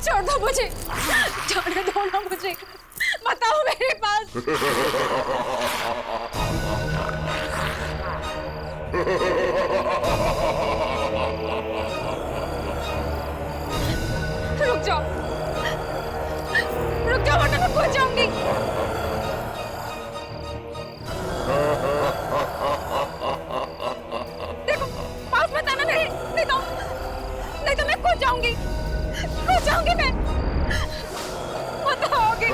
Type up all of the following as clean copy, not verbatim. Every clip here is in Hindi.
छोड़ दो मुझे, जाने दो ना मुझे, बताओ मेरे पास। रुक जाओ, रुक जाओ वरना मैं खो जाऊंगी। देखो पास मत आना मेरे, नहीं तो मैं खो जाऊंगी मैं। बताओगे।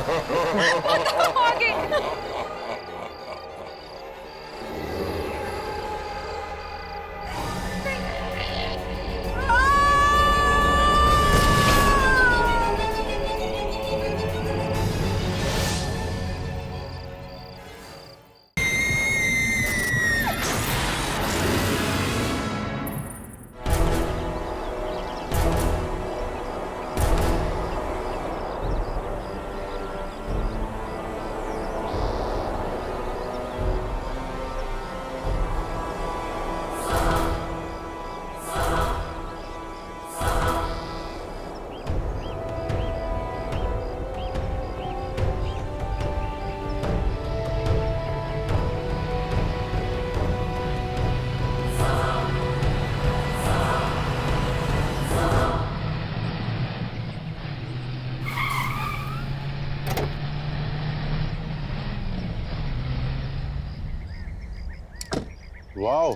वाओ,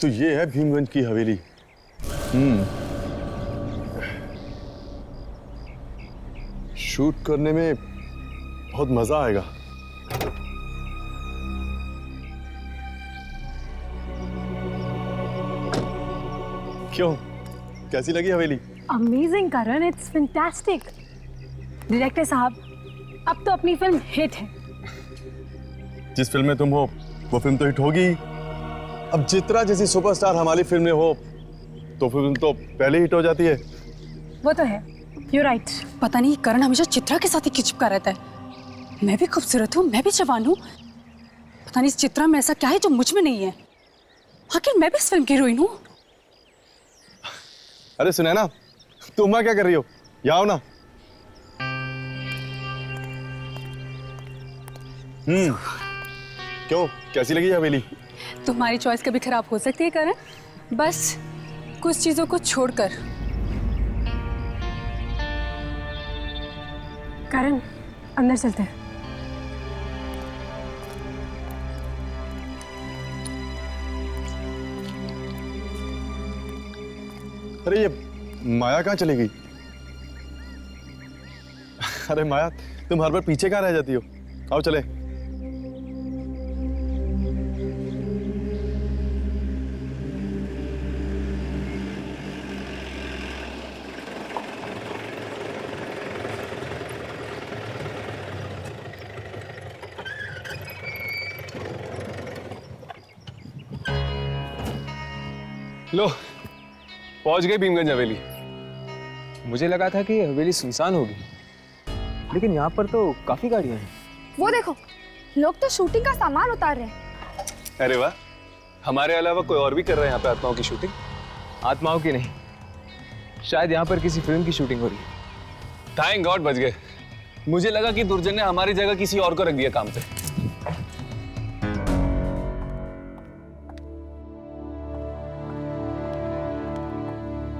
तो ये है भीमगंज की हवेली। शूट करने में बहुत मजा आएगा। क्यों, कैसी लगी हवेली? Amazing Karan, it's fantastic. Director साहब, अब तो अपनी फिल्म हिट है। जिस फिल्म में तुम हो वो फिल्म तो हिट होगी। अब चित्रा जैसी सुपरस्टार हमारी फिल्म में हो तो फिल्म तो पहले हिट हो जाती है। वो तो है, यू राइट। पता नहीं करण हमेशा चित्रा के साथ ही चिपका रहता है। मैं भी खूबसूरत हूँ, मैं भी जवान हूँ, पता नहीं इस चित्रा में ऐसा क्या है जो मुझ में नहीं है। आखिर मैं भी इस फिल्म की हीरोइन हूँ। अरे सुनैना, तुम वहां क्या कर रही हो? यहाँ आओ ना। क्यों, कैसी लगी हवेली? तुम्हारी चॉइस कभी खराब हो सकती है करण, बस कुछ चीजों को छोड़कर। करण, अंदर चलते हैं। अरे ये माया कहाँ चली गई? अरे माया, तुम हर बार पीछे कहाँ रह जाती हो? आओ चले। लो, पहुंच गए भीमगंज हवेली। मुझे लगा था कि हवेली सुनसान होगी, लेकिन यहाँ पर तो काफी गाड़ियां हैं। वो देखो, लोग तो शूटिंग का सामान उतार रहे हैं। अरे वाह, हमारे अलावा कोई और भी कर रहे हैं यहाँ पे आत्माओं की शूटिंग? आत्माओं की नहीं, शायद यहाँ पर किसी फिल्म की शूटिंग हो रही है। थैंक गॉड बच गए। मुझे लगा कि दुर्जन ने हमारी जगह किसी और को रख दिया काम पे।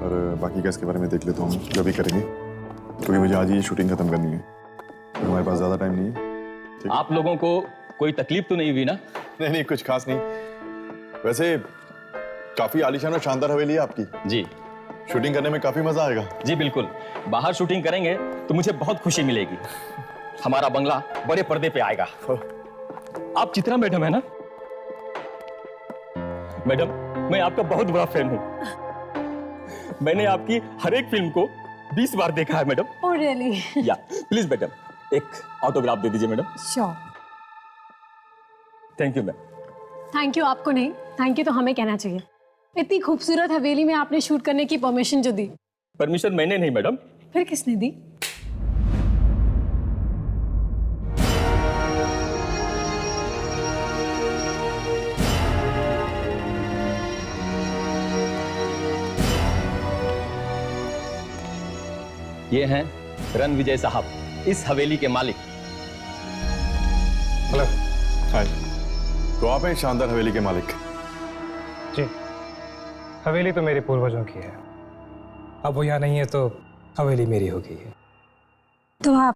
और बाकी केस के बारे में देख लेता हूँ जो भी करेंगे, क्योंकि मुझे आज ही शूटिंग खत्म करनी है। तो हमारे पास ज्यादा टाइम नहीं है। आप लोगों को कोई तकलीफ तो नहीं हुई ना? नहीं, कुछ खास नहीं। वैसे काफी आलीशान और शानदार हवेली है आपकी। जी, शूटिंग करने में काफी मजा आएगा। जी बिल्कुल। बाहर शूटिंग करेंगे तो मुझे बहुत खुशी मिलेगी। हमारा बंगला बड़े पर्दे पे आएगा। आप चित्रा मैडम है ना? मैडम, मैं आपका बहुत बड़ा फैन हूँ। मैंने आपकी हर एक फिल्म को 20 बार देखा है मैडम। Oh really? या प्लीज मैडम, एक ऑटोग्राफ दे दीजिए madam. Sure. Thank you ma'am. Thank you आपको नहीं, थैंक यू तो हमें कहना चाहिए। इतनी खूबसूरत हवेली में आपने शूट करने की परमिशन जो दी। परमिशन मैंने नहीं मैडम। फिर किसने दी? ये हैं रणविजय साहब, इस हवेली के मालिक। हेलो। हाय। तो आप हैं शानदार हवेली के मालिक? जी, हवेली तो मेरे पूर्वजों की है। अब वो यहाँ नहीं है तो हवेली मेरी हो गई है। तो आप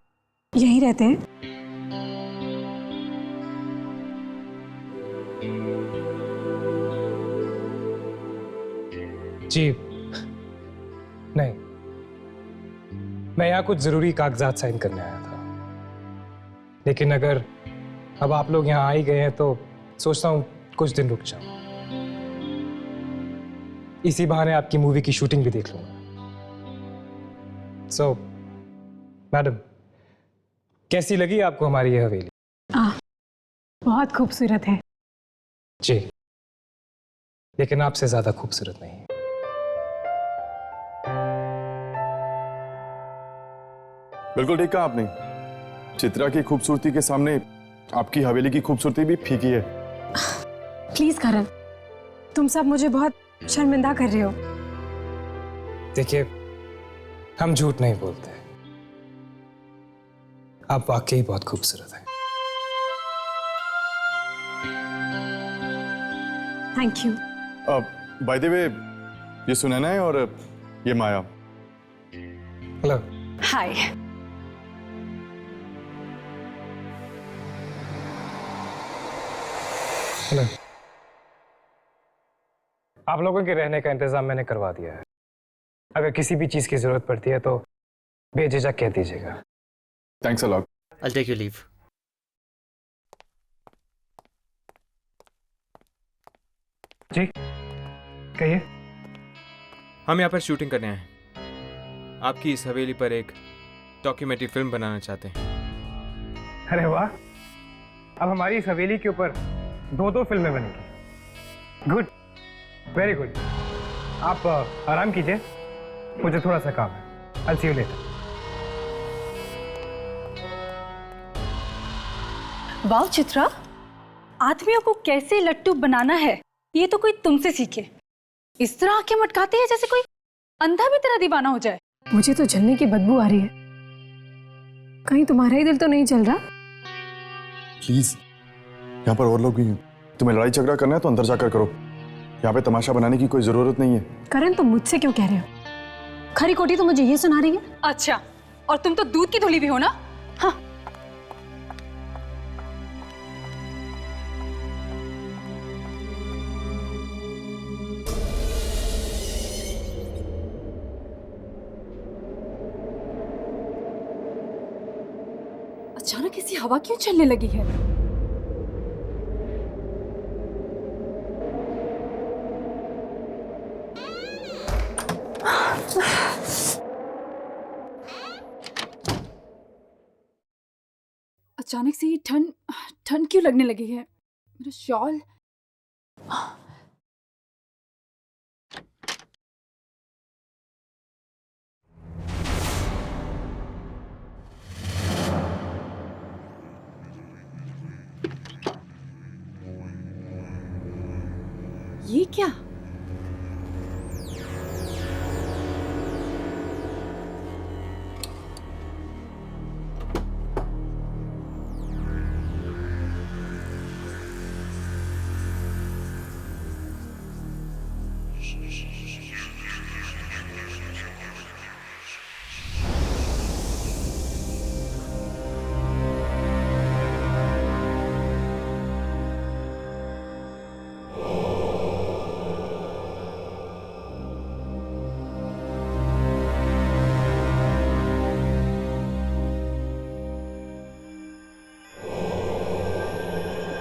यहीं रहते हैं? जी नहीं, मैं यहाँ कुछ जरूरी कागजात साइन करने आया था, लेकिन अगर अब आप लोग यहाँ आ ही गए हैं तो सोचता हूँ कुछ दिन रुक जाऊं। इसी बहाने आपकी मूवी की शूटिंग भी देख लूंगा। सो मैडम, कैसी लगी आपको हमारी ये हवेली? बहुत खूबसूरत है। जी, लेकिन आपसे ज्यादा खूबसूरत नहीं। बिल्कुल ठीक कहा आपने। चित्रा की खूबसूरती के सामने आपकी हवेली की खूबसूरती भी फीकी है। प्लीज करण, तुम सब मुझे बहुत शर्मिंदा कर रहे हो। देखिए, हम झूठ नहीं बोलते, आप वाकई बहुत खूबसूरत हैं। Thank you. By the way, ये सुनैना है और ये माया। हेलो। हाय। हेलो। आप लोगों के रहने का इंतजाम मैंने करवा दिया है। अगर किसी भी चीज की जरूरत पड़ती है तो बेझिझक कह दीजिएगा। Thanks a lot. I'll take your leave. जी कहिए। हम यहाँ पर शूटिंग करने आए हैं। आपकी इस हवेली पर एक डॉक्यूमेंट्री फिल्म बनाना चाहते हैं। अरे वाह, अब हमारी इस हवेली के ऊपर 2-2 फिल्में बनेगी। Good, very good. आप आराम कीजिए, मुझे थोड़ा सा काम है। I'll see you later. वाह चित्रा, आदमियों को कैसे लट्टू बनाना है ये तो कोई तुमसे सीखे। इस तरह आंखें मटकाते हैं जैसे कोई अंधा भी तेरा दीवाना हो जाए। मुझे तो जलने की बदबू आ रही है। कहीं तुम्हारा ही दिल तो नहीं जल रहा? प्लीज, यहाँ पर और लोग भी हैं। तुम्हें लड़ाई झगड़ा करना है तो अंदर जाकर करो। यहाँ पे तमाशा बनाने की कोई जरूरत नहीं है। करण, तुम मुझसे क्यों कह रहे हो? खरी कोटी तो मुझे ये सुना रही है। अच्छा, और तुम तो दूध की धुली भी हो ना। हाँ। अचानक ऐसी हवा क्यों चलने लगी है? अचानक से ये ठंड ठंड क्यों लगने लगी है? मेरा शॉल। ये क्या?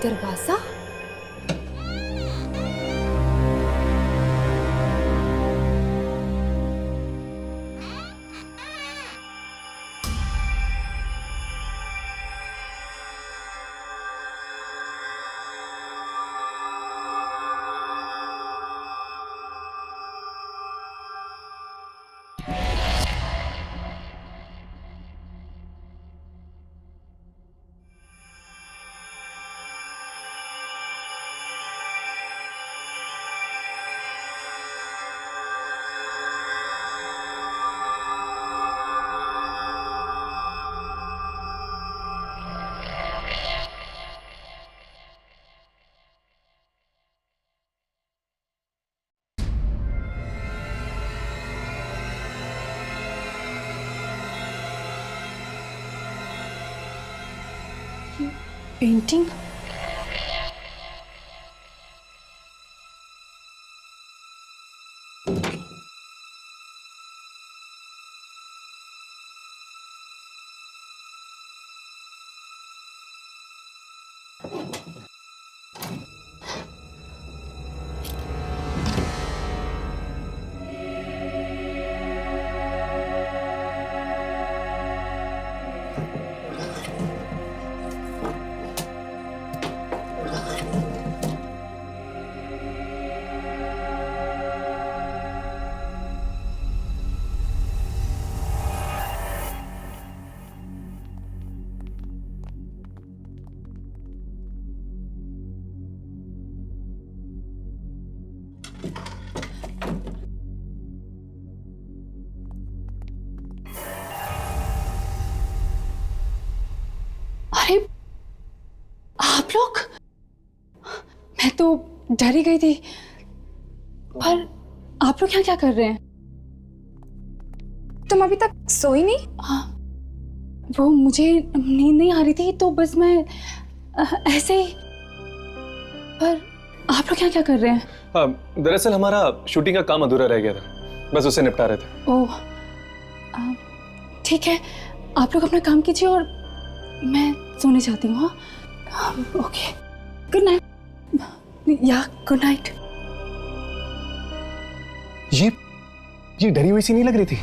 दरवाजा? पेंटिंग? अरे आप लोग, मैं तो डर ही गई थी। पर आप लोग यहाँ क्या कर रहे हैं? तुम अभी तक सोई नहीं? हाँ, वो मुझे नींद नहीं आ रही थी तो बस मैं ऐसे ही। पर आप लोग यहाँ क्या कर रहे हैं? दरअसल हमारा शूटिंग का काम अधूरा रह गया था, बस उसे निपटा रहे थे। ओह, ठीक है, आप लोग अपना काम कीजिए और मैं सोने जाती हूँ। हाँ, ओके, गुड नाइट। या गुड नाइट। ये डरी हुई सी नहीं लग रही थी?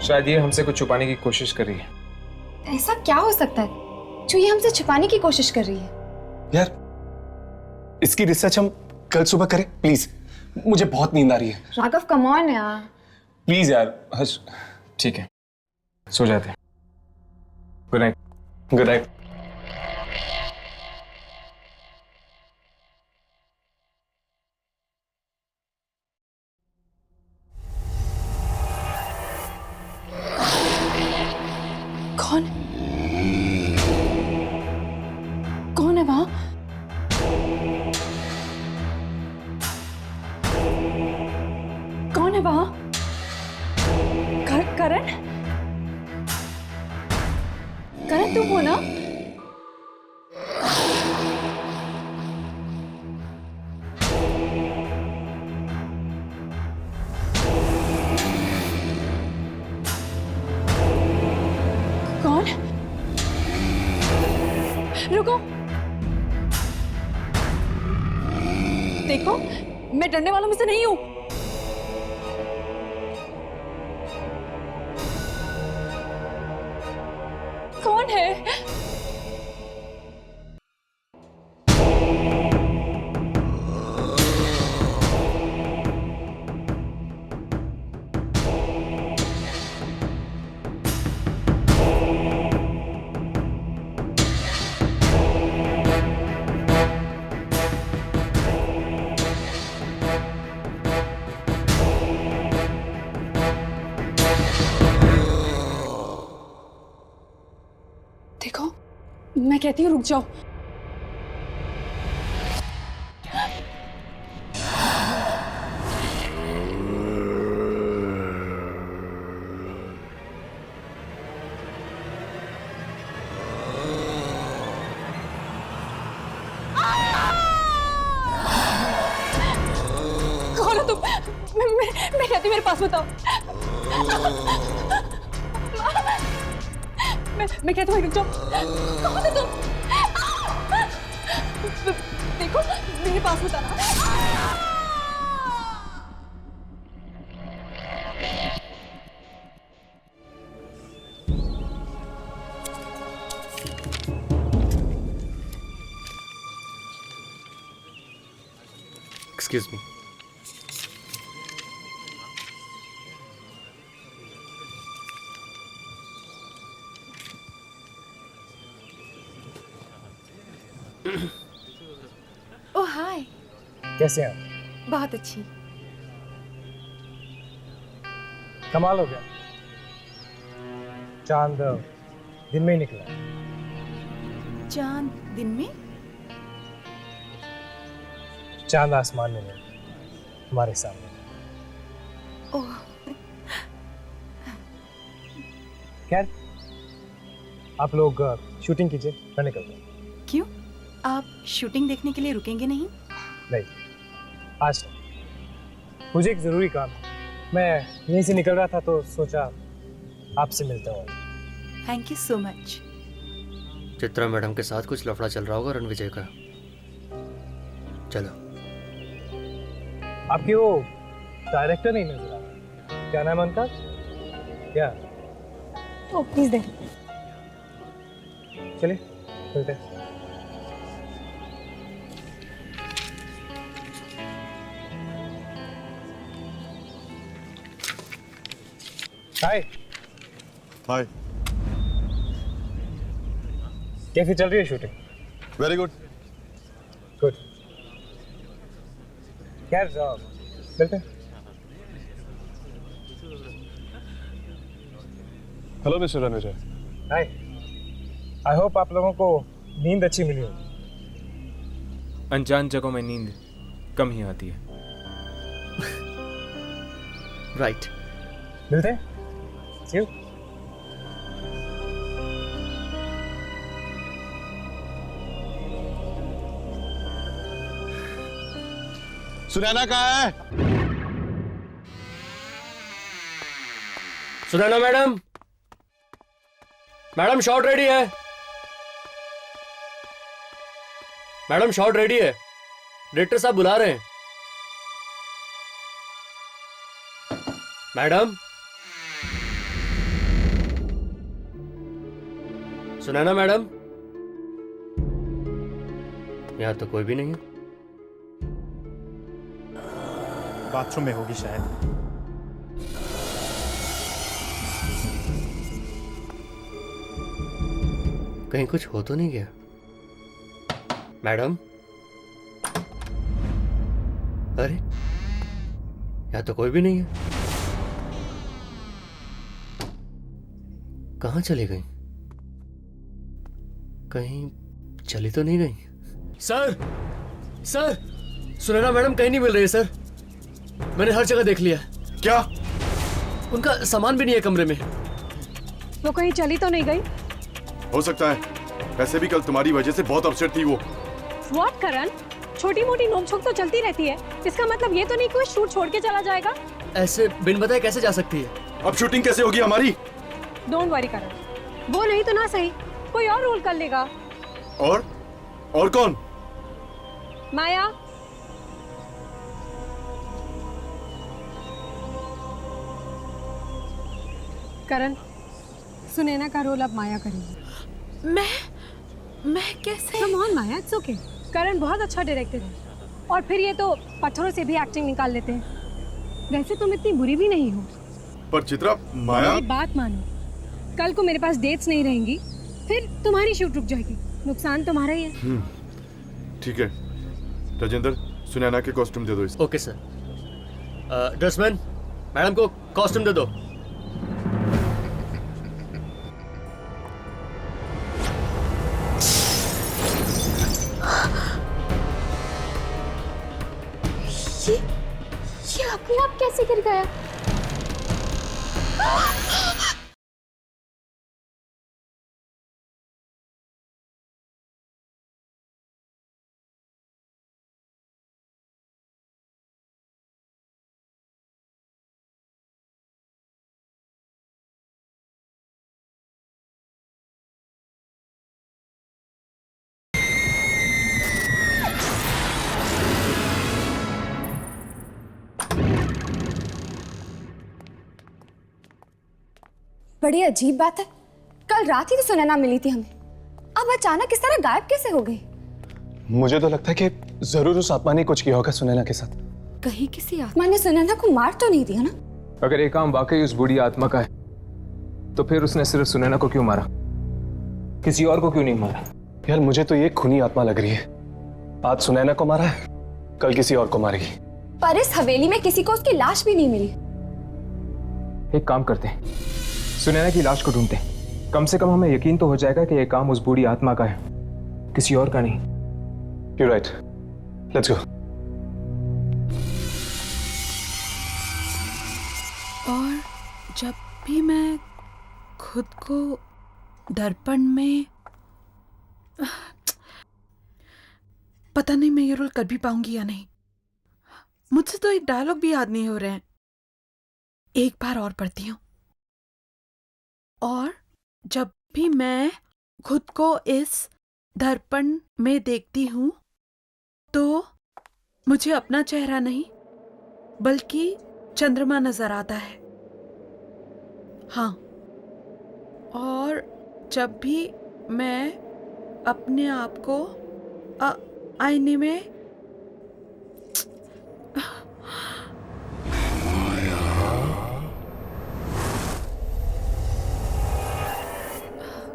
शायद ये हमसे कुछ छुपाने की कोशिश कर रही है। ऐसा क्या हो सकता है जो ये हमसे छुपाने की कोशिश कर रही है? यार, इसकी रिसर्च हम कल सुबह करें प्लीज, मुझे बहुत नींद आ रही है। राघव कम ऑन यार। प्लीज यार, हर्ष। ठीक है, सो जाते हैं। Good night. Good night. कौन कौन है वहां? कौन है वहां? करण? करण तुम हो ना? कौन? रुको, देखो मैं डरने वालों में से नहीं हूं। कौन है? देखो, मैं कहती हूँ रुक जाओ। कौन हो तुम? मैं कहती हूँ मेरे पास बताओ। मैं कहती हूँ रुक जाओ। कौन है तुम? देखो मेरे पास बताना। Excuse me. Oh hi. कैसे हैं आप? बहुत अच्छी। कमाल हो गया, चांद दिन में ही निकला। चांद दिन में? चांद आसमान में नहीं, हमारे सामने। ओह खैर, आप लोग शूटिंग कीजिए, मैं निकलता हूँ। क्यों? आप शूटिंग देखने के लिए रुकेंगे नहीं? नहीं, आज नहीं। मुझे एक ज़रूरी काम है। मैं यहीं से निकल रहा था तो सोचा आपसे मिलता हूँ। Thank you so much. Chitra madam के साथ कुछ लफड़ा चल रहा होगा रणविजय का। चलो। आपकी वो डायरेक्टर नहीं नजर आ रहा, क्या नाम है उनका? क्या? ओ प्लीज दे। चलिए मिलते हैं। हाय। हाय। कैसी चल रही है शूटिंग? Very good. गुड। खैर मिलते हैं। Hello mister Ranvijay. Hi. I hope आप लोगों को नींद अच्छी मिली हो। अनजान जगहों में नींद कम ही आती है। राइट। मिलते हैं। See you. सुनैना कहाँ है? Sunaina madam, madam shot ready है। मैडम शॉट रेडी है, डायरेक्टर साहब बुला रहे हैं। मैडम, सुनैना मैडम, यहां तो कोई भी नहीं है। बाथरूम में होगी शायद। कहीं कुछ हो तो नहीं गया? मैडम, अरे यहां तो कोई भी नहीं है। कहां चली गई? कहीं चली तो नहीं गई? सर, सर, सुनैना मैडम कहीं नहीं मिल रही है सर। मैंने हर जगह देख लिया। क्या? उनका सामान भी नहीं है कमरे में। वो कहीं चली तो नहीं गई? हो सकता है, वैसे भी कल तुम्हारी वजह से बहुत अपसेट थी वो। व्हाट करण? छोटी मोटी नोकझोंक तो चलती रहती है, इसका मतलब ये तो नहीं कि वो शूट छोड़ के चला जाएगा। ऐसे बिन बताए कैसे जा सकती है? अब शूटिंग कैसे होगी हमारी? डोंट वरी करण, वो नहीं तो ना सही, कोई और रोल कर लेगा। और कौन? माया। करण, सुनैना का रोल अब माया करेगी। मैं कैसे? Come on Maya, it's okay. Karan बहुत अच्छा डायरेक्टर है, और फिर ये तो पत्थरों से भी एक्टिंग निकाल लेते हैं। वैसे तुम इतनी बुरी भी नहीं हो। पर चित्रा, माया। मेरी बात मानो, कल को मेरे पास डेट्स नहीं रहेंगी, फिर तुम्हारी शूट रुक जाएगी, नुकसान तुम्हारा ही है। ठीक है राजेंद्र, सुनैना के कॉस्ट्यूम दे दो इसको। Okay sir. ड्रेसमैन, मैडम को कॉस्ट्यूम दे दो। ये अपने आप कैसे गिर गया? बड़ी अजीब बात है, कल रात ही तो सुनैना मिली थी हमें, अब अचानक इस तरह गायब कैसे हो गई? मुझे तो लगता है कि जरूर उस आत्मा ने कुछ किया होगा सुनैना के साथ। कहीं किसी आत्मा ने सुनैना को मार तो नहीं दिया ना? अगर ये काम वाकई उस बूढ़ी आत्मा का है, तो फिर उसने सिर्फ सुनैना को क्यों मारा, किसी और को क्यों नहीं मारा? यार मुझे तो ये खूनी आत्मा लग रही है। आज सुनैना को मारा है, कल किसी और को मारेगी। पर इस हवेली में किसी को उसकी लाश भी नहीं मिली। एक काम करते हैं, सुनैना की लाश को ढूंढते हैं। कम से कम हमें यकीन तो हो जाएगा कि यह काम उस बूढ़ी आत्मा का है, किसी और का नहीं। You're right. Let's go. और जब भी मैं खुद को दर्पण में पता नहीं मैं ये रोल कर भी पाऊंगी या नहीं। मुझसे तो एक डायलॉग भी याद नहीं हो रहे हैं। एक बार और पढ़ती हूँ। और जब भी मैं खुद को इस दर्पण में देखती हूँ तो मुझे अपना चेहरा नहीं बल्कि चंद्रमा नजर आता है। हाँ, और जब भी मैं अपने आप को आईने में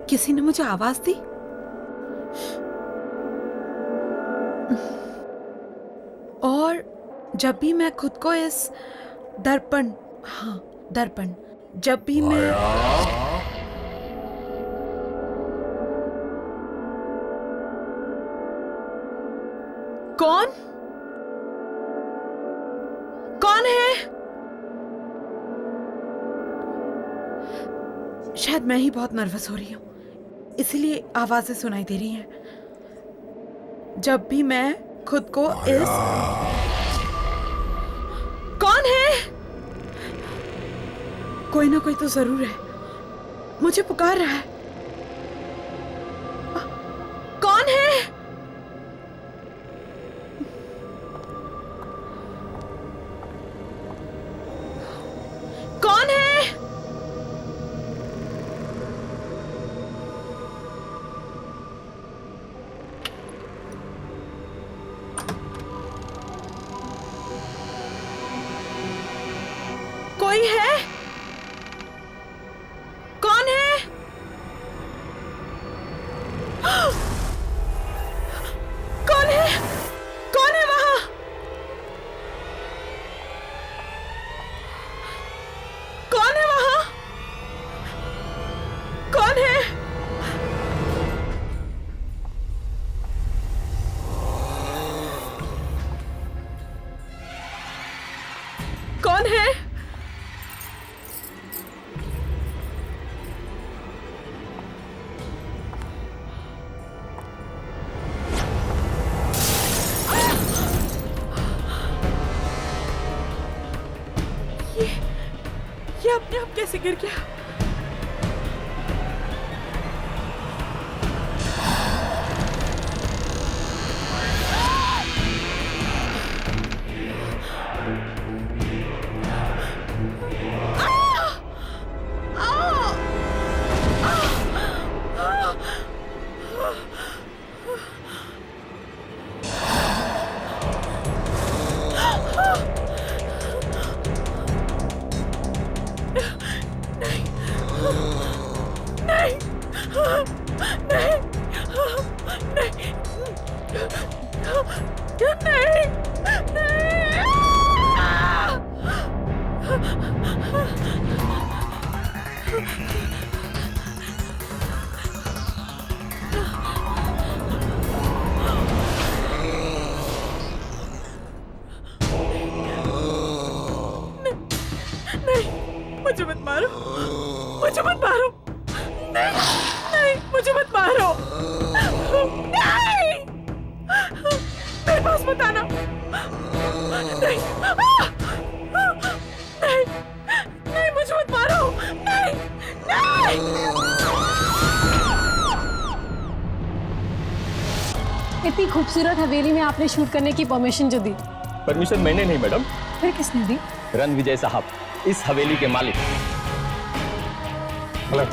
किसी ने मुझे आवाज दी। और जब भी मैं खुद को इस दर्पण, हाँ दर्पण, जब भी मैं कौन है? शायद मैं ही बहुत नर्वस हो रही हूं, इसीलिए आवाजें सुनाई दे रही हैं। जब भी मैं खुद को इस कौन है? कोई ना कोई तो जरूर है, मुझे पुकार रहा है। कौन है? कौन है? कोई है? कौन है? कौन है? कौन है वहां? कौन है वहां? कौन है? कौन है? ये अपने आप कैसे गिर गया? मुझे मत मारो, मुझे मत मारो, नहीं, नहीं, मुझे मत मारो, नहीं, मेरे पास मत आना, नहीं, नहीं, नहीं, मुझे मत मारो, नहीं, नहीं। इतनी खूबसूरत हवेली में आपने शूट करने की परमिशन जो दी, परमिशन मैंने नहीं मैडम, फिर किसने दी? रणविजय साहब, इस हवेली के मालिक। हेलो।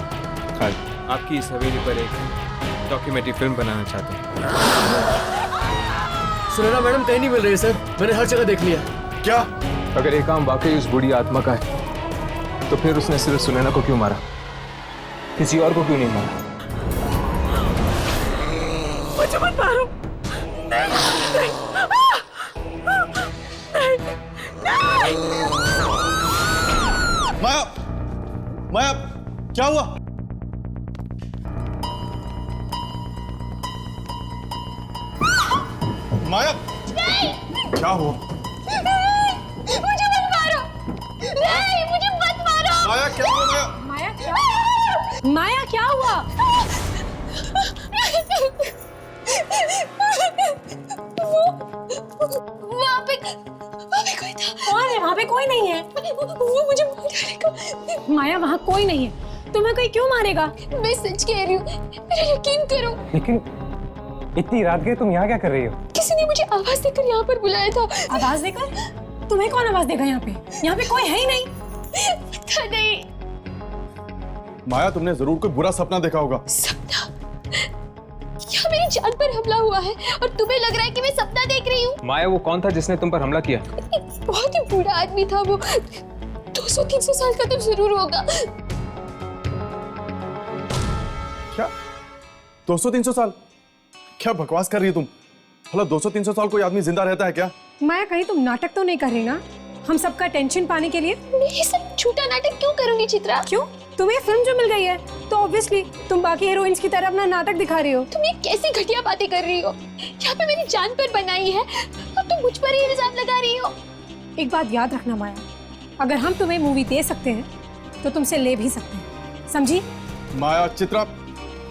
हाँ, आपकी इस हवेली पर एक डॉक्यूमेंट्री फिल्म बनाना चाहते हैं। सुनैना मैडम कहीं नहीं मिल रही है सर, मैंने हर जगह देख लिया। क्या? अगर ये काम वाकई उस बूढ़ी आत्मा का है तो फिर उसने सिर्फ सुनैना को क्यों मारा, किसी और को क्यों नहीं मारा? मुझे मत मारो, नहीं, नहीं, नहीं, नहीं। माया, माया, क्या हुआ? माया, क्या हुआ? मुझे मत मारो, नहीं, मुझे मत मारो। माया, क्या हुआ? माया, माया क्या? माया क्या हुआ? वहाँ पे कोई था। कौन है? वहाँ पे कोई नहीं है। वो मुझे मार डालेगा। माया वहाँ कोई नहीं है। तुम्हें कोई क्यों मारेगा? मैं सच कह रही हूँ, मेरा यकीन करो। लेकिन इतनी रात के तुम यहाँ क्या कर रही हो? किसी ने मुझे आवाज देकर यहाँ पर बुलाया था। आवाज देकर? तुम्हें कौन आवाज देगा यहाँ पे? यहाँ पे कोई है ही नहीं। पता नहीं। माया, तुमने जरूर कोई बुरा सपना देखा होगा। सपना? यहाँ मेरी जान पर हमला हुआ है और तुम्हें लग रहा है कि मैं सपना देख रही हूँ? माया, वो कौन था जिसने तुम पर हमला किया? बहुत ही बूढ़ा आदमी था वो। 200-300 साल का तो जरूर होगा। क्या 200-300 साल? क्या बकवास कर रही है तुम? भला 200-300 साल कोई आदमी जिंदा रहता है क्या? माया, कहीं तुम नाटक तो नहीं कर रही ना? हम सबका टेंशन पाने के लिए? मैं ये सब झूठा नाटक क्यों करूंगी चित्रा? क्यों? तुम्हें फिल्म जो मिल गई है तो ऑब्वियसली तुम बाकी हीरोइंस की तरह अपना नाटक दिखा रही हो। तुम ये कैसी घटिया बातें कर रही हो? यहाँ पे मेरी जान पर बनाई है और तुम मुझ पर ही इल्जाम लगा रही हो। एक बात याद रखना माया, अगर हम तुम्हें मूवी दे सकते हैं तो तुमसे ले भी सकते हैं, समझी? माया, चित्रा,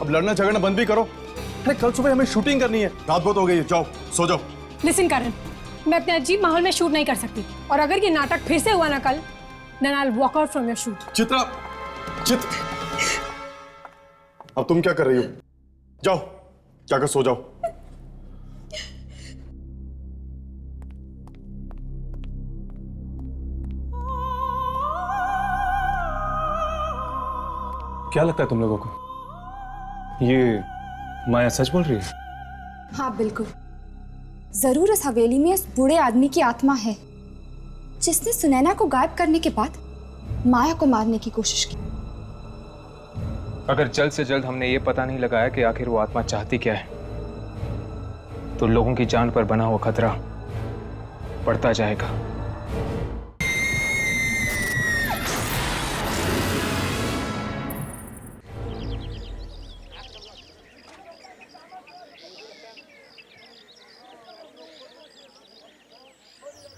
अब लड़ना झगड़ना बंद भी करो। अरे कल सुबह हमें शूटिंग करनी है, रात बहुत हो गई है, जाओ सो जाओ। लिसन करण, मैं अपने अजीब माहौल में शूट नहीं कर सकती, और अगर ये नाटक फिर से हुआ ना कल, then I'll walk out from your shoot। Chitra, अब तुम क्या कर रही हो? जाओ, जाकर सो जाओ। क्या लगता है तुम लोगों को, ये माया सच बोल रही है? हाँ बिल्कुल, जरूर इस हवेली में उस बूढ़े आदमी की आत्मा है जिसने सुनैना को गायब करने के बाद माया को मारने की कोशिश की। अगर जल्द से जल्द हमने ये पता नहीं लगाया कि आखिर वो आत्मा चाहती क्या है, तो लोगों की जान पर बना हुआ खतरा बढ़ता जाएगा।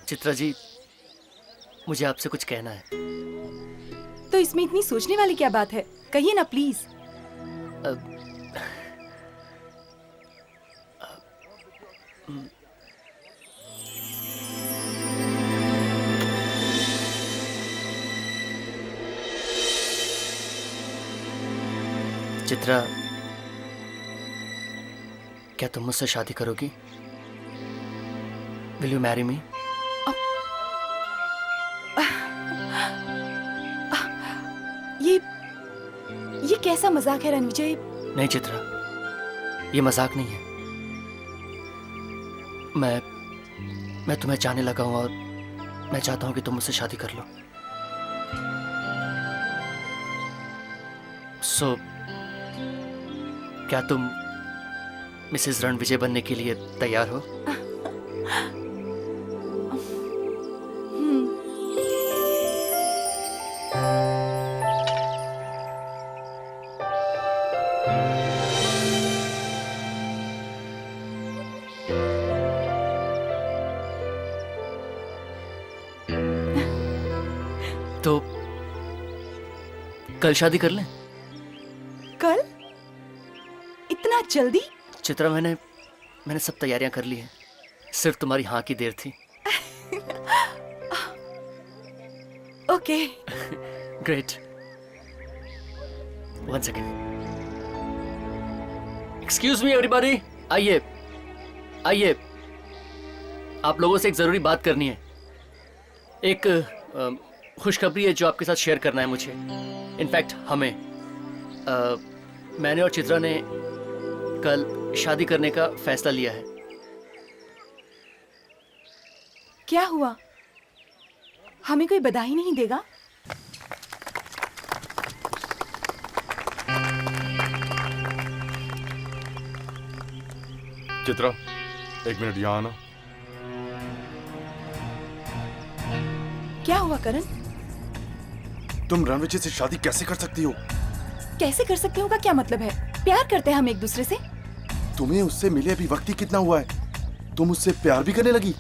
चित्रा जी, मुझे आपसे कुछ कहना है। तो इसमें इतनी सोचने वाली क्या बात है? कहिए ना प्लीज। चित्रा, क्या तुम मुझसे शादी करोगी? Will you marry me? ये कैसा मजाक है रणविजय? नहीं चित्रा, ये मजाक नहीं है। मैं तुम्हें चाहने लगा हूं और मैं चाहता हूं कि तुम मुझसे शादी कर लो। क्या तुम मिसेस रणविजय बनने के लिए तैयार हो? तो कल शादी कर लें? कल? इतना जल्दी? चित्रा, मैंने सब तैयारियां कर ली हैं, सिर्फ तुम्हारी हाँ की देर थी। Okay. Great. One second. Excuse me everybody, आइए आइए, आप लोगों से एक जरूरी बात करनी है। एक खुशखबरी है जो आपके साथ शेयर करना है मुझे। इनफैक्ट हमें मैंने और चित्रा ने कल शादी करने का फैसला लिया है। क्या हुआ? हमें कोई बधाई नहीं देगा? चित्रा, एक मिनट यहाँ आना। क्या हुआ करण? तुम रणविजय से शादी कैसे कर सकती हो? कैसे कर सकती हूँ का क्या मतलब है? प्यार करते हैं हम एक दूसरे से। तुम्हें उससे मिले अभी वक्त ही कितना हुआ है, तुम उससे प्यार भी करने लगी?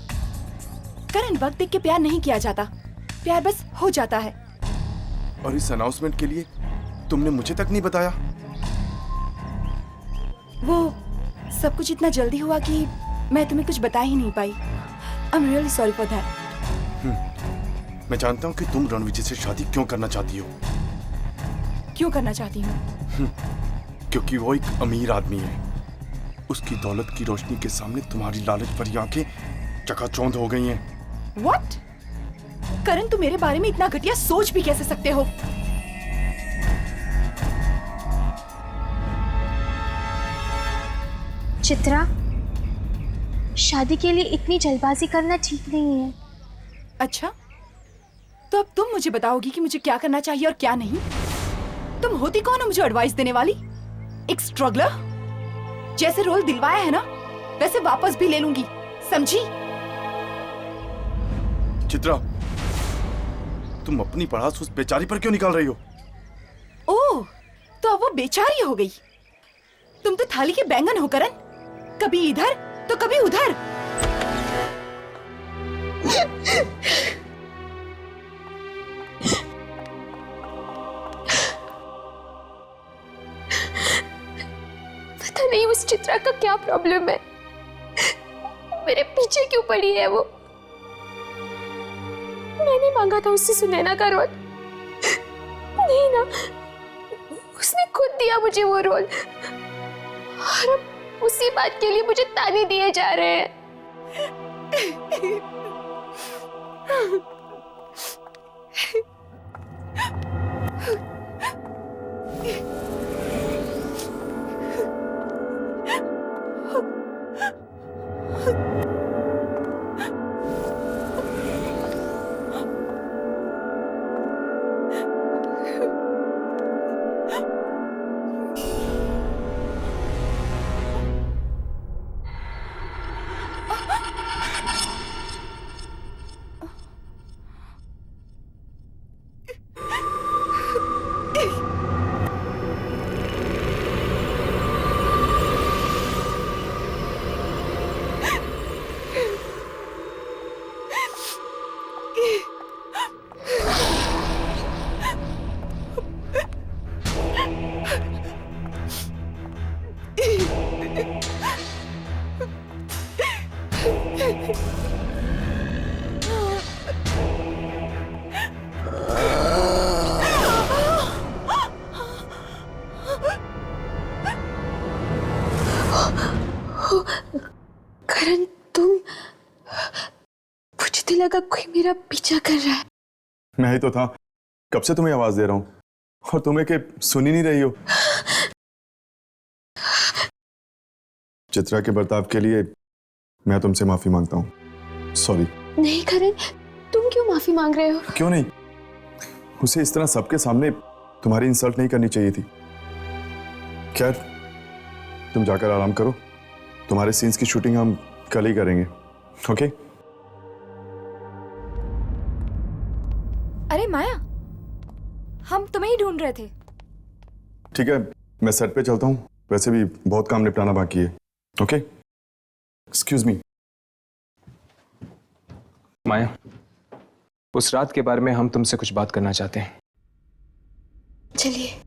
करण, वक्त देख के प्यार नहीं किया जाता, प्यार बस हो जाता है। और इस अनाउंसमेंट के लिए तुमने मुझे तक नहीं बताया? वो सब कुछ इतना जल्दी हुआ कि मैं तुम्हें कुछ बता ही नहीं पाई। I am really sorry for that. मैं जानता हूँ कि तुम रणविजय से शादी क्यों करना चाहती हो। क्यों करना चाहती हूँ? क्योंकि वो एक अमीर आदमी है। उसकी दौलत की रोशनी के सामने तुम्हारी लालच भरी आंखें चकाचौंध हो गई हैं। व्हाट? करण, तुम मेरे बारे में इतना घटिया सोच भी कैसे सकते हो? चित्रा, शादी के लिए इतनी जल्दबाजी करना ठीक नहीं है। अच्छा, तो अब तुम मुझे बताओगी कि मुझे क्या करना चाहिए और क्या नहीं? तुम होती कौन हो मुझे एडवाइस देने वाली? एक स्ट्रगलर? जैसे रोल दिलवाया है ना, वैसे वापस भी ले लूंगी, समझी? चित्रा, तुम अपनी पढ़ास उस बेचारी पर क्यों निकाल रही हो? ओह, तो अब वो बेचारी हो गई। तुम तो थाली के बैंगन हो करण, कभी इधर तो कभी उधर। पता नहीं उस चित्रा का क्या प्रॉब्लम है, मेरे पीछे क्यों पड़ी है वो। मैंने मांगा था उससे सुनैना का रोल, नहीं ना, उसने खुद दिया मुझे वो रोल, और अब उसी बात के लिए मुझे ताने दिए जा रहे हैं। करण, तुम, मुझे तो लगा कोई मेरा पीछा कर रहा है। मैं ही तो था, कब से तुम्हें आवाज दे रहा हूँ और तुम्हें के सुन ही नहीं रही हो। चित्रा के बर्ताव के लिए मैं तुमसे माफी मांगता हूँ। सॉरी। नहीं करण, तुम क्यों माफी मांग रहे हो? क्यों नहीं, उसे इस तरह सबके सामने तुम्हारी इंसल्ट नहीं करनी चाहिए थी। खैर, तुम जाकर आराम करो, तुम्हारे सीन्स की शूटिंग हम कल ही करेंगे। ओके? अरे माया, हम तुम्हें ही ढूंढ रहे थे। ठीक है, मैं सेट पे चलता हूँ, वैसे भी बहुत काम निपटाना बाकी है। ओके? Excuse me. माया, उस रात के बारे में हम तुमसे कुछ बात करना चाहते हैं। चलिए।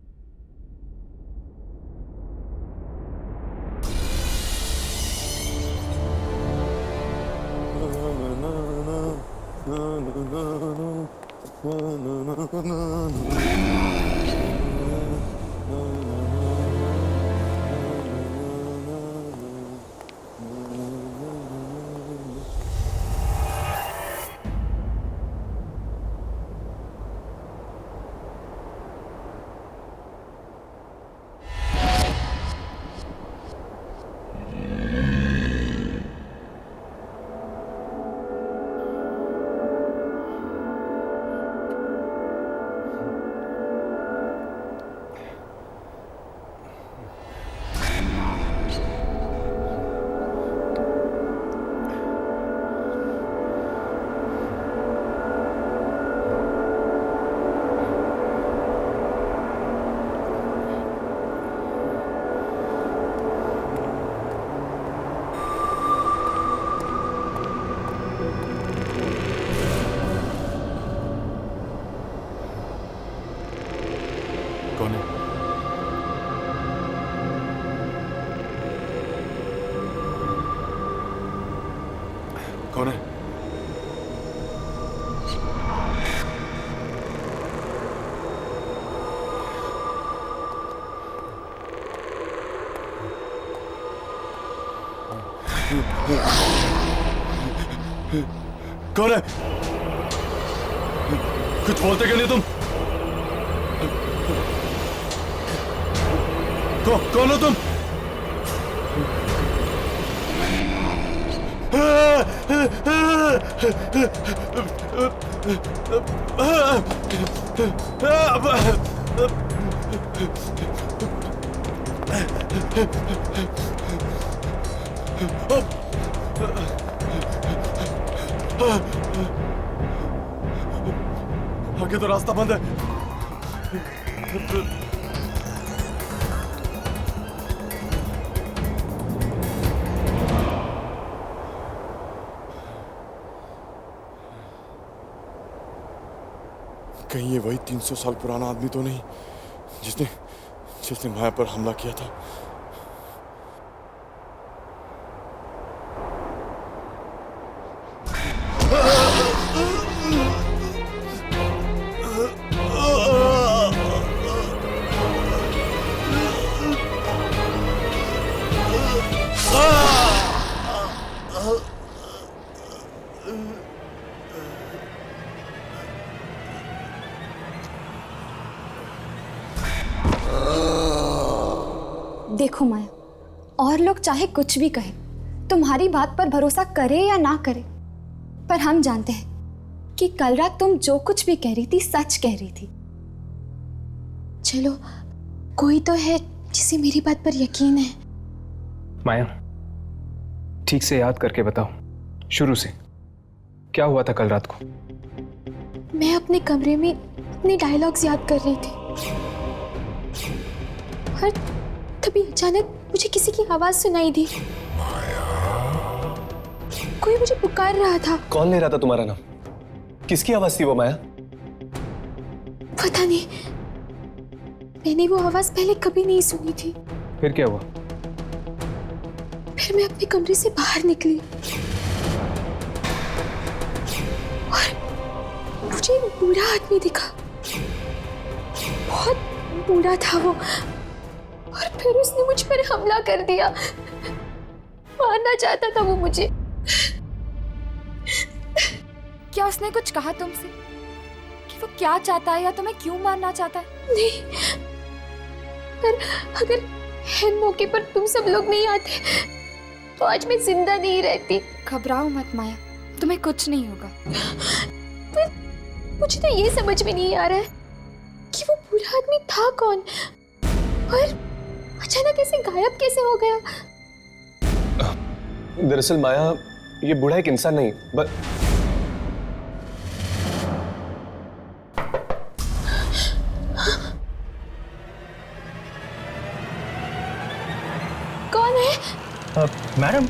कौन है? कौन है? कुछ बोलते क्यों नहीं तुम? कौन हो तुम? आगे तो रास्ता बंद है। कहीं ये वही 300 साल पुराना आदमी तो नहीं जिसने माया पर हमला किया था? देखो माया, और लोग चाहे कुछ भी कहे, तुम्हारी बात पर भरोसा करे या ना करे, पर हम जानते हैं कि कल रात तुम जो कुछ भी कह रही थी सच कह रही थी। चलो, कोई तो है जिसे मेरी बात पर यकीन है। माया, ठीक से याद करके बताओ, शुरू से क्या हुआ था कल रात को? मैं अपने कमरे में अपने डायलॉग्स याद कर रही थी और तभी अचानक मुझे किसी की आवाज सुनाई दी। कोई मुझे पुकार रहा था। कौन ले रहा था तुम्हारा नाम? किसकी आवाज थी वो माया? पता नहीं, मैंने वो आवाज पहले कभी नहीं सुनी थी। फिर क्या हुआ? फिर मैं अपने कमरे से बाहर निकली और मुझे एक बूढ़ा आदमी दिखा। बहुत बूढ़ा था वो, और फिर उसने मुझ पर हमला कर दिया। मारना चाहता था वो मुझे। क्या उसने कुछ कहा तुमसे कि वो क्या चाहता है या तुम्हें क्यों मारना चाहता है? नहीं, पर अगर हैन मौके पर तुम सब लोग नहीं आते तो आज मैं जिंदा नहीं रहती। घबराओ मत माया, तुम्हें कुछ नहीं होगा। पर मुझे तो ये समझ में नहीं आ रहा है कि वो बूढ़ा आदमी था कौन, और अचानक ऐसे गायब कैसे हो गया? दरअसल माया, ये बूढ़ा एक इंसान नहीं कौन है? मैडम,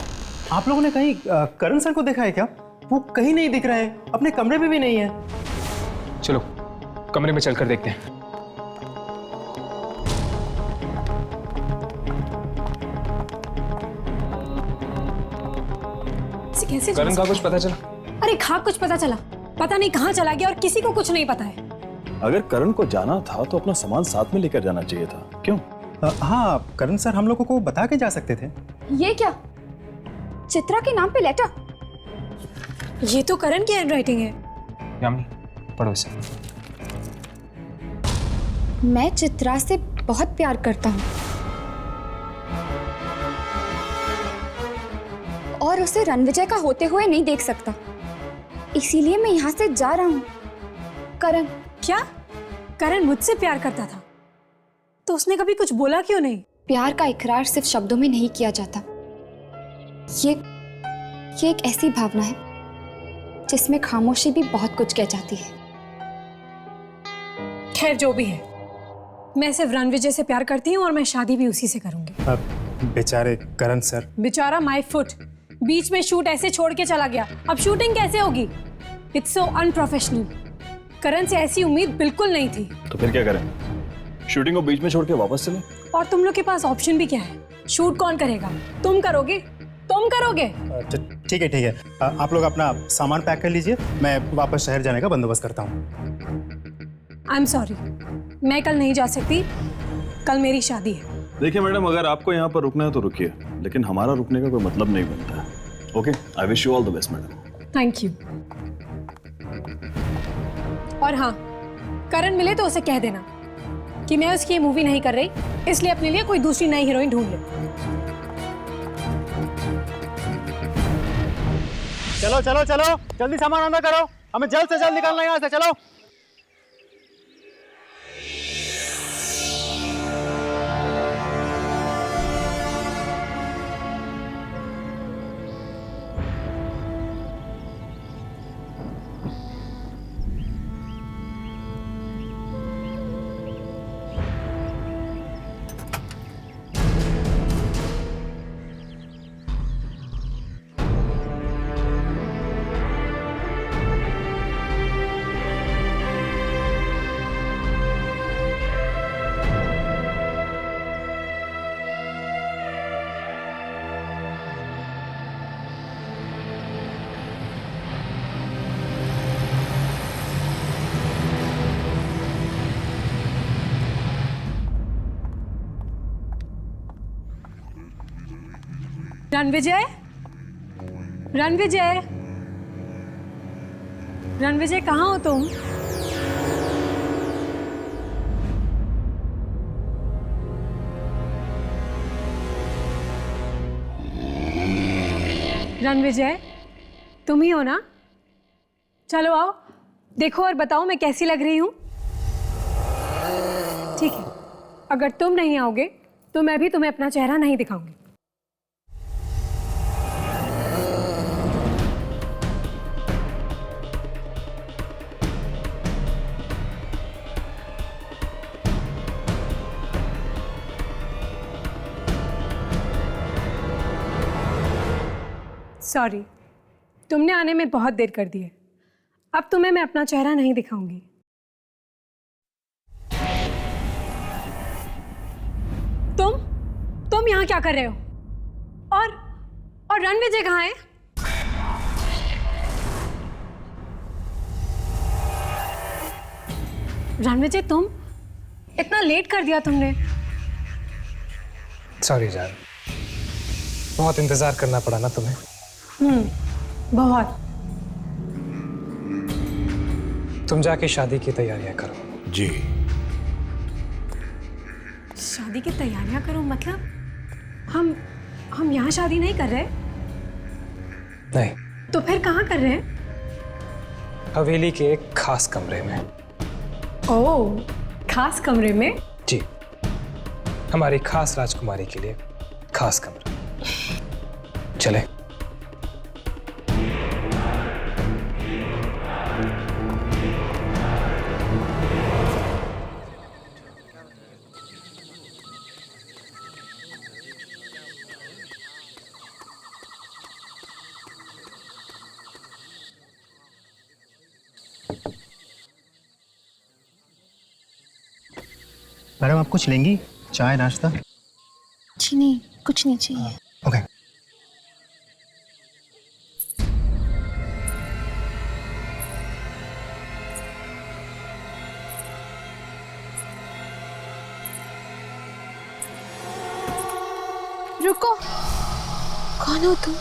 आप लोगों ने कहीं करण सर को देखा है क्या? वो कहीं नहीं दिख रहे हैं, अपने कमरे में भी नहीं है। चलो कमरे में चलकर देखते हैं। कैसे करण का कुछ पता चला? अरे हाँ, कुछ पता चला, पता नहीं कहाँ चला गया और किसी को कुछ नहीं पता है। अगर करण को जाना था तो अपना सामान साथ में लेकर जाना चाहिए था। क्यों? हाँ, करण सर हम लोगों को बता के जा सकते थे। ये क्या? चित्रा के नाम पे लेटर? ये तो करण की हैंडराइटिंग है। यामिनी, पढ़ो इसे। मैं चित्रा से बहुत प्यार करता हूँ और उसे रणविजय का होते हुए नहीं देख सकता, इसीलिए मैं यहाँ से जा रहा हूँ। करण। क्या? करण मुझसे प्यार करता था तो उसने कभी कुछ बोला क्यों नहीं? प्यार का इकरार सिर्फ शब्दों में नहीं किया जाता। ये एक ऐसी भावना है जिसमें खामोशी भी बहुत कुछ कह जाती है। खैर, जो भी है, मैं सिर्फ रणविजय से प्यार करती हूँ और मैं शादी भी उसी से करूंगी। बेचारे करण सर। बेचारा माय फुट, बीच में शूट ऐसे छोड़ के चला गया, अब शूटिंग कैसे होगी? It's so unprofessional. करण से ऐसी उम्मीद बिल्कुल नहीं थी। तो फिर क्या करें? शूटिंग को बीच में छोड़ के वापस चले? और तुम लोग के पास ऑप्शन भी क्या है? शूट कौन करेगा? तुम करोगे? तुम करोगे? ठीक है। आप लोग अपना सामान पैक कर लीजिए, मैं वापस शहर जाने का बंदोबस्त करता हूँ। आई एम सॉरी, मैं कल नहीं जा सकती, कल मेरी शादी है। देखिए मैडम, अगर आपको यहाँ पर रुकना है तो रुकिए, लेकिन हमारा रुकने का कोई मतलब नहीं बनता है। Okay, I wish you all the best madam. Thank you. और हाँ, करण मिले तो उसे कह देना कि मैं उसकी ये मूवी नहीं कर रही, इसलिए अपने लिए कोई दूसरी नई हीरोइन ढूंढ ले। चलो चलो चलो, जल्दी सामान अंदर करो, हमें जल्द से जल्द निकलना है यहाँ से। चलो। रणविजय, रणविजय, रणविजय, कहाँ हो तुम? रणविजय, तुम ही हो ना? चलो आओ, देखो और बताओ मैं कैसी लग रही हूँ। ठीक है, अगर तुम नहीं आओगे तो मैं भी तुम्हें अपना चेहरा नहीं दिखाऊंगी। सॉरी, तुमने आने में बहुत देर कर दी है। अब तुम्हें मैं अपना चेहरा नहीं दिखाऊंगी। तुम यहाँ क्या कर रहे हो? और रणविजय कहाँ है? रणविजय, तुम इतना लेट कर दिया तुमने। सॉरी जान, बहुत इंतजार करना पड़ा ना तुम्हें। बहुत। तुम जाके शादी की तैयारियां करो। जी। शादी की तैयारियां करो मतलब हम यहाँ शादी नहीं कर रहे? नहीं। तो फिर कहाँ कर रहे हैं? हवेली के एक खास कमरे में। ओह, खास कमरे में? जी, हमारी खास राजकुमारी के लिए खास कमरा। चले। मैडम, आप कुछ लेंगी? चाय, नाश्ता? जी नहीं, कुछ नहीं चाहिए। ओके। रुको, कौन हो तुम?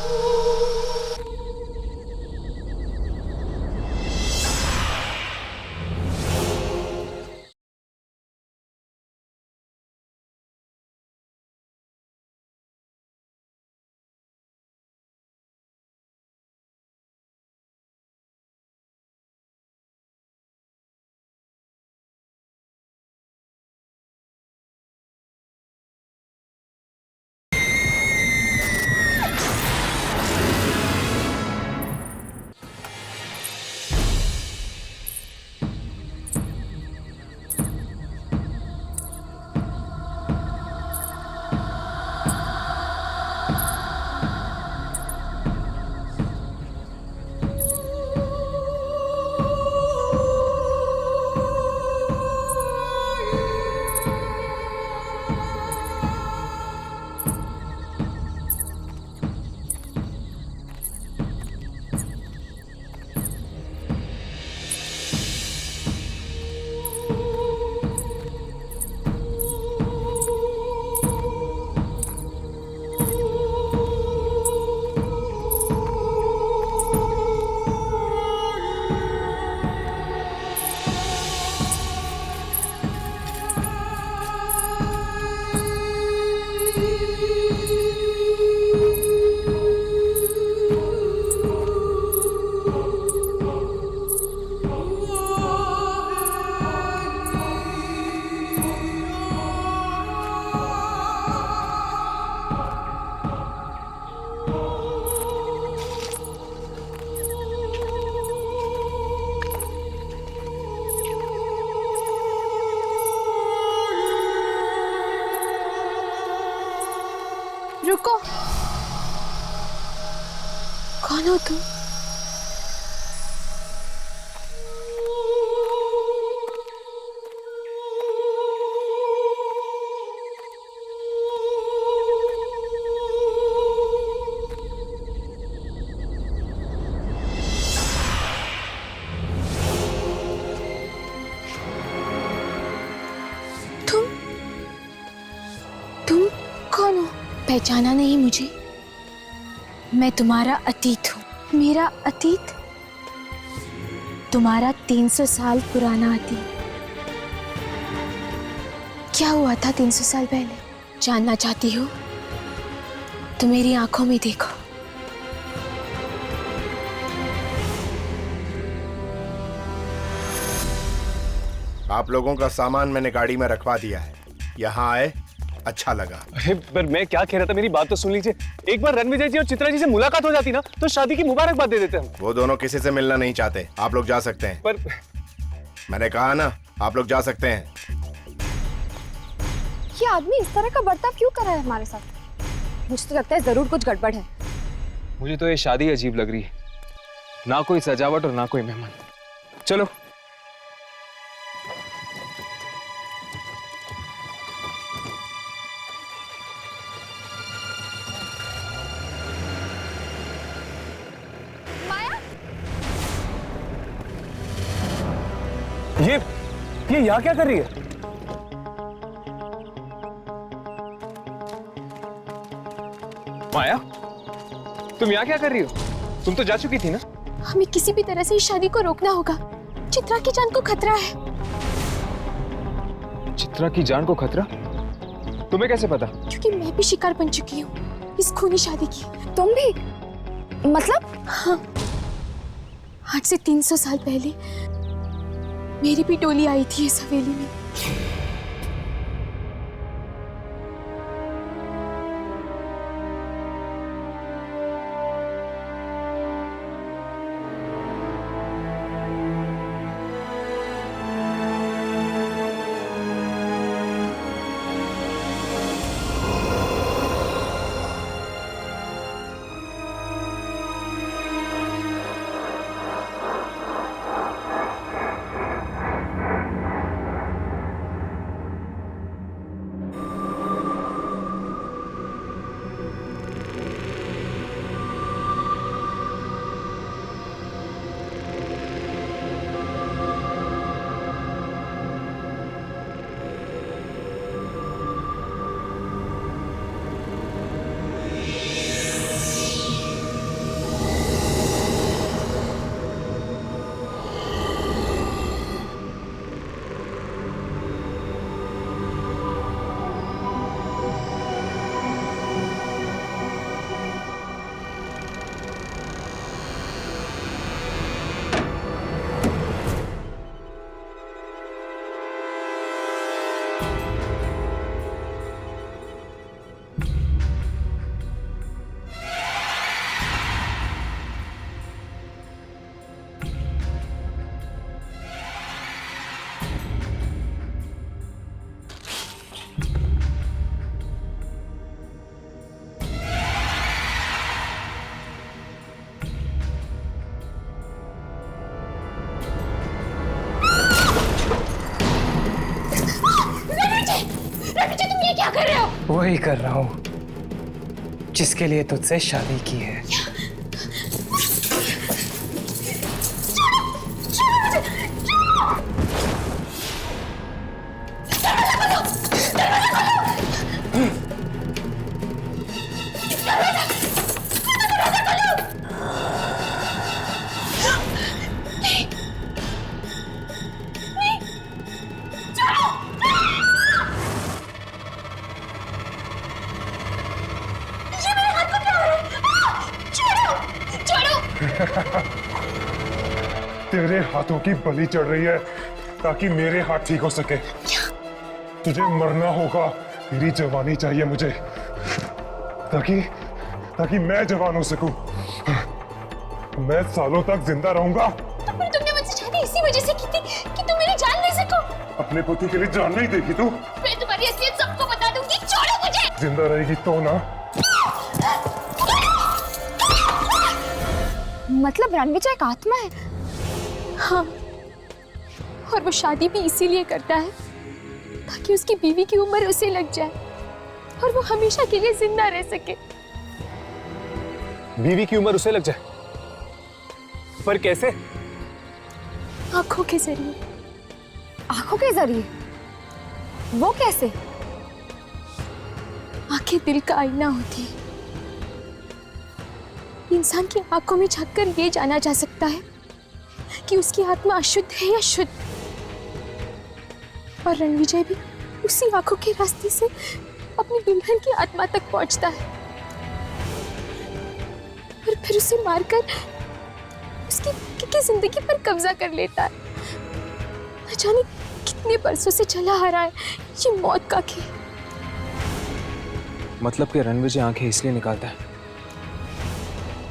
रुको, कौन हो तुम? तुम कौन हो? पहचाना नहीं मुझे? मैं तुम्हारा अतीत हूँ। मेरा अतीत? तुम्हारा 300 साल पुराना अतीत। क्या हुआ था 300 साल पहले? जानना चाहती हो तो मेरी आंखों में देखो। आप लोगों का सामान मैंने गाड़ी में रखवा दिया है। यहाँ आए, अच्छा लगा। अरे पर मैं क्या कह रहा था, मेरी बात तो सुन लीजिए। एक बार रणविजय जी और चित्रा जी से मुलाकात हो जाती ना तो शादी की मुबारकबाद दे देते हम। वो दोनों किसी से मिलना नहीं चाहते। आप लोग जा सकते हैं। पर मैंने कहा ना, आप लोग जा सकते हैं। ये आदमी इस तरह का बर्ताव क्यों कर रहा है हमारे साथ? मुझे तो लगता है जरूर कुछ गड़बड़ है। मुझे तो ये शादी अजीब लग रही है, ना कोई सजावट और ना कोई मेहमान। चलो। ये यहाँ क्या कर रही है? माया, तुम यहाँ क्या कर रही हो? तुम तो जा चुकी थी ना? हमें किसी भी तरह से इस शादी को रोकना होगा। चित्रा की जान को खतरा है। चित्रा की जान को खतरा? तुम्हें कैसे पता? क्योंकि मैं भी शिकार बन चुकी हूँ इस खूनी शादी की। तुम भी? मतलब? हाँ, आज से 300 साल पहले मेरी भी टोली आई थी इस हवेली में। वही कर रहा हूँ जिसके लिए तुझसे शादी की है। तेरे हाथों की बलि चढ़ रही है ताकि मेरे हाथ ठीक हो सके। तुझे मरना होगा, तेरी जवानी चाहिए मुझे ताकि मैं जवान हो सकूं। मैं सालों तक जिंदा रहूंगा। तो फिर तुमने मुझसे शादी इसी वजह से की थी कि तुम मेरी जान ले सको। अपने पति के लिए जान नहीं देगी तू? मैं तुम्हारी असलियत सबको बता दूंगी। छोड़ो मुझे। जिंदा रहेगी तो ना। मतलब रणविजय एक आत्मा है? हाँ, और वो शादी भी इसीलिए करता है ताकि उसकी बीवी की उम्र उसे लग जाए और वो हमेशा के लिए जिंदा रह सके। बीवी की उम्र उसे लग जाए? पर कैसे? आंखों के जरिए। आंखों के जरिए? वो कैसे? आंखें दिल का आईना होती है। इंसान की आंखों में झांककर ये जाना जा सकता है कि उसकी आत्मा अशुद्ध है या शुद्ध। और रणविजय भी उसी आंखों के रास्ते से अपनी दुल्हन की आत्मा तक पहुंचता है और फिर उसे मारकर उसकी जिंदगी पर कब्जा कर लेता है। न जाने कितने बरसों से चला आ रहा है ये मौत का खेल। मतलब कि रणविजय आंखें इसलिए निकालता है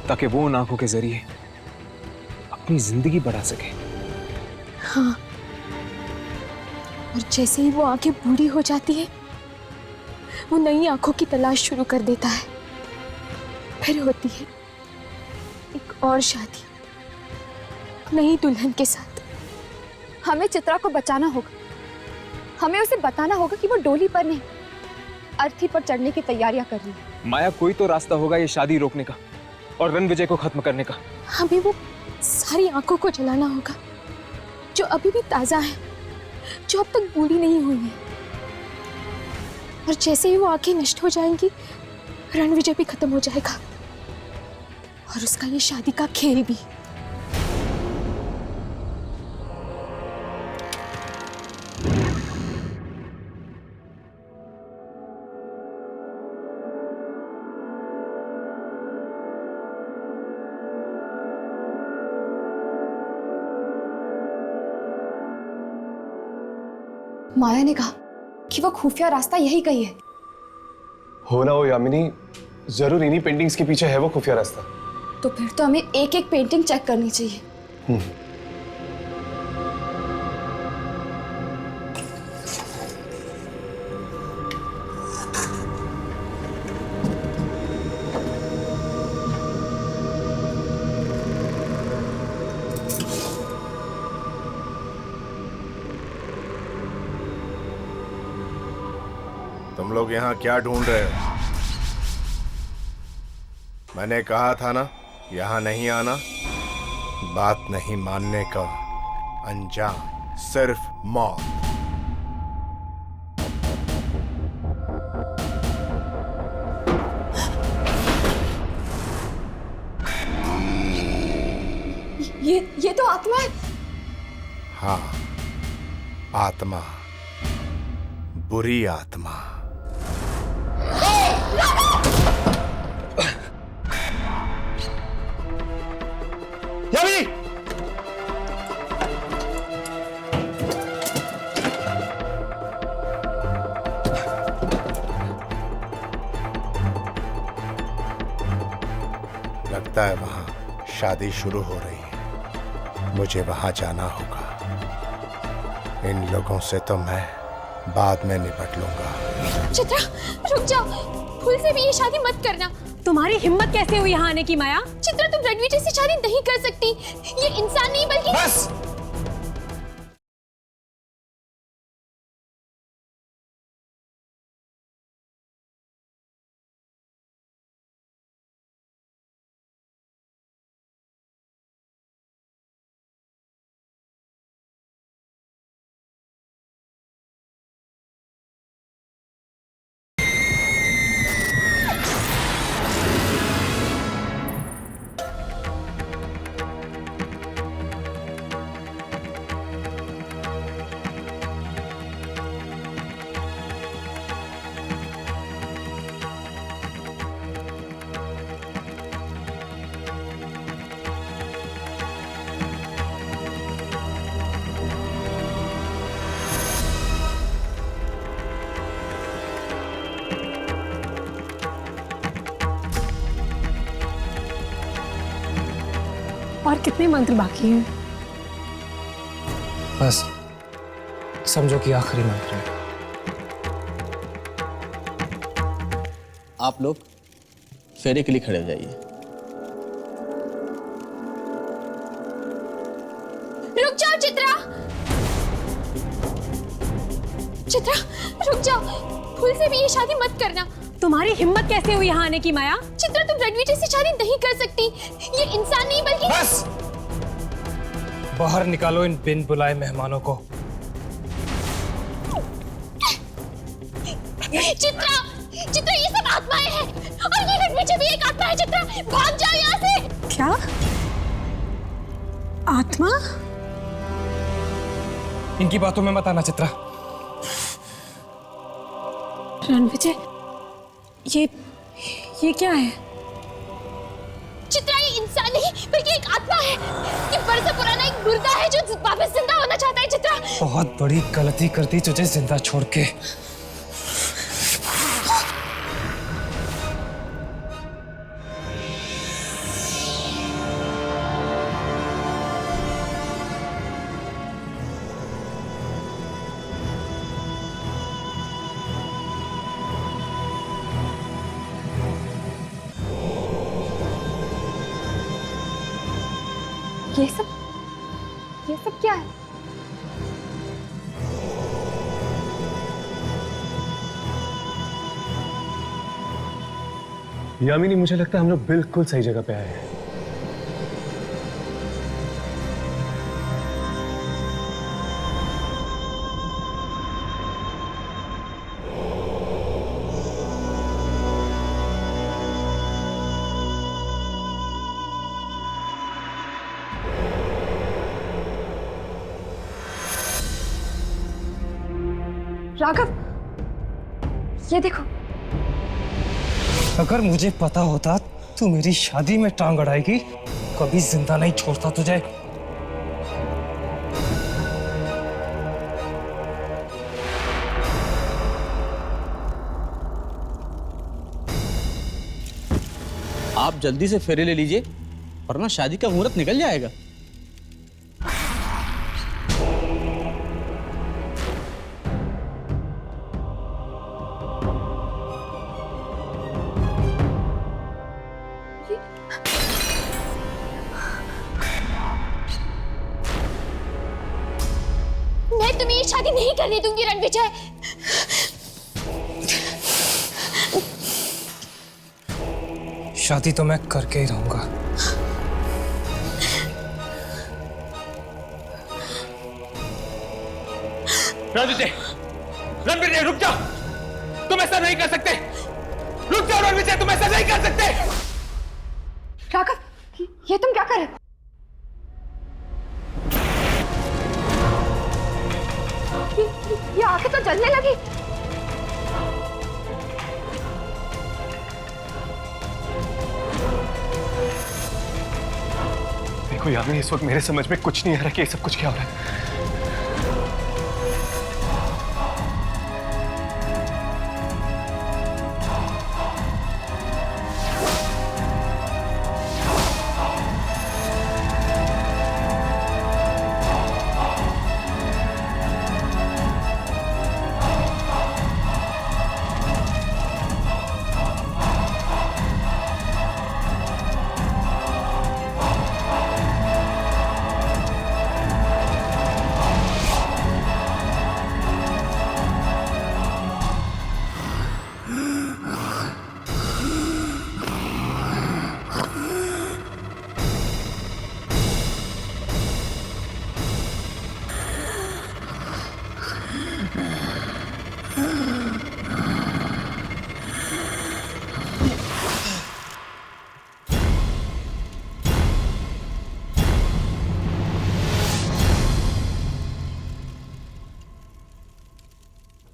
ताकि वो उन आंखों के जरिए अपनी जिंदगी बढ़ा सके। हाँ, और जैसे ही वो आंखें बूढ़ी हो जाती है वो नई आंखों की तलाश शुरू कर देता है। फिर होती है एक और शादी नई दुल्हन के साथ। हमें चित्रा को बचाना होगा। हमें उसे बताना होगा कि वो डोली पर नहीं, अर्थी पर चढ़ने की तैयारियां कर रही है। माया, कोई तो रास्ता होगा ये शादी रोकने का और रणविजय को खत्म करने का। हमें वो सारी आंखों को जलाना होगा जो अभी भी ताजा है, जो अब तक बूढ़ी नहीं हुई है। और जैसे ही वो आंखें नष्ट हो जाएंगी रणविजय भी खत्म हो जाएगा और उसका ये शादी का खेल भी। माया ने कहा कि वो खुफिया रास्ता यही कही है। हो ना हो यामिनी, जरूर इन्हीं पेंटिंग्स के पीछे है वो खुफिया रास्ता। तो फिर तो हमें एक एक पेंटिंग चेक करनी चाहिए। तुम लोग यहाँ क्या ढूंढ रहे हो? मैंने कहा था ना यहाँ नहीं आना। बात नहीं मानने का अंजाम सिर्फ मौत। ये तो आत्मा है। हाँ, आत्मा, बुरी आत्मा। यामिनी! लगता है वहां शादी शुरू हो रही है। मुझे वहां जाना होगा। इन लोगों से तो मैं बाद में निपट लूंगा। चित्रा, रुक जाओ। भूल से भी ये शादी मत करना। तुम्हारी हिम्मत कैसे हुई यहाँ आने की माया? चित्रा, तुम रणविजय से शादी नहीं कर सकती। ये इंसान नहीं बल्कि बस! और कितने मंत्र बाकी हैं? बस समझो कि आखिरी मंत्र है। आप लोग फेरे के लिए खड़े हो जाइए। जाओ चित्रा, चित्रा रुक जाओ, भूल से भी ये शादी मत करना। तुम्हारी हिम्मत कैसे हुई यहाँ आने की माया? चित्रा तुम रणविजय से शादी नहीं कर सकती, ये इंसान नहीं बल्कि। बस बाहर निकालो इन बिन बुलाए मेहमानों को। चित्रा, चित्रा ये सब आत्माएं हैं और ये रणविजय भी एक आत्मा है। चित्रा भाग जाओ यहाँ से। क्या आत्मा? इनकी बातों में मत आना चित्रा। रणविजय, ये क्या है? चित्रा ये इंसान नहीं बल्कि एक आत्मा है। ये बरसों पुराना एक मुर्दा है जो वापस जिंदा होना चाहता है। चित्रा बहुत बड़ी गलती कर दी तुझे जिंदा छोड़ के। ये सब क्या है? यामिनी, मुझे लगता है हम लोग बिल्कुल सही जगह पे आए हैं। राघव, ये देखो। अगर मुझे पता होता तू मेरी शादी में टांग अड़ाएगी, कभी जिंदा नहीं छोड़ता तुझे। आप जल्दी से फेरे ले लीजिए वरना शादी का मुहूर्त निकल जाएगा। मैं तुम्हें ये शादी नहीं करने दूंगी रणविजय। शादी तो मैं करके ही रहूंगा। रणविजय, रणविजय रुक जाओ, तुम ऐसा नहीं कर सकते। रुक जाओ रणविजय, तुम ऐसा नहीं कर सकते। राघव, ये तुम क्या कर रहे हो? ये आंखें तो जलने लगी। देखो यामिनी, इस वक्त मेरे समझ में कुछ नहीं आ रहा कि ये सब कुछ क्या हो रहा है।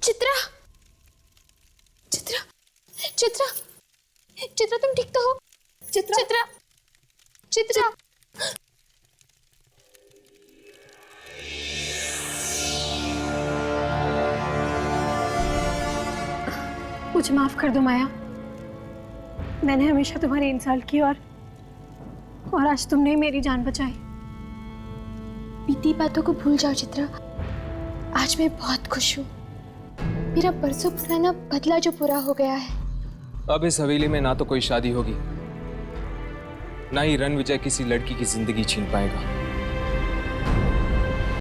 चित्रा, चित्रा, चित्रा, चित्रा तुम ठीक तो हो? चित्रा, चित्रा, चित्रा। मुझे माफ कर दो माया, मैंने हमेशा तुम्हारी इंसल्ट की और आज तुमने ही मेरी जान बचाई। बीती बातों को भूल जाओ चित्रा, आज मैं बहुत खुश हूँ। मेरा बरसों पुराना बदला जो पूरा हो गया है। अब इस हवेली में ना तो कोई शादी होगी, ना ही रणविजय किसी लड़की की जिंदगी छीन पाएगा।